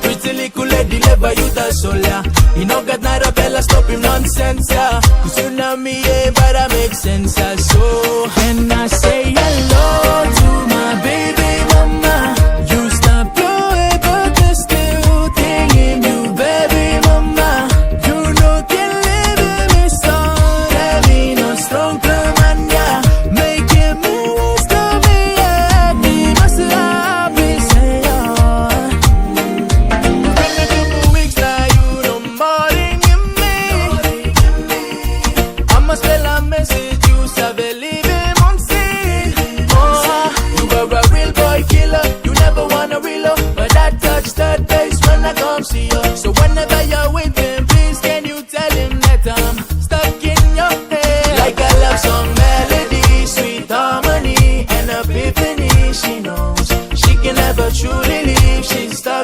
Pretty little lady, never you the soul, yeah. You know got not a bella stop him nonsense, yeah. Cause you know me, yeah, but I make sense, yeah. So can I say hello to my baby mama? You stop blowing, but there's still thing in you, baby mama. You know can live in me song, I mean no strong man, yeah. Making me list of me, yeah. Me must love me, say, yeah. Been a couple weeks now, you know more than you me. I must spell a message, you savvy living on sea. Oh, you were a real boy killer, you never wanna reload. But I touch third base when I come see you. So whenever you're with him, please can you tell him that I'm stuck in your head. Like a love song melody, sweet harmony, and epiphany. She knows she can never truly leave, she's stuck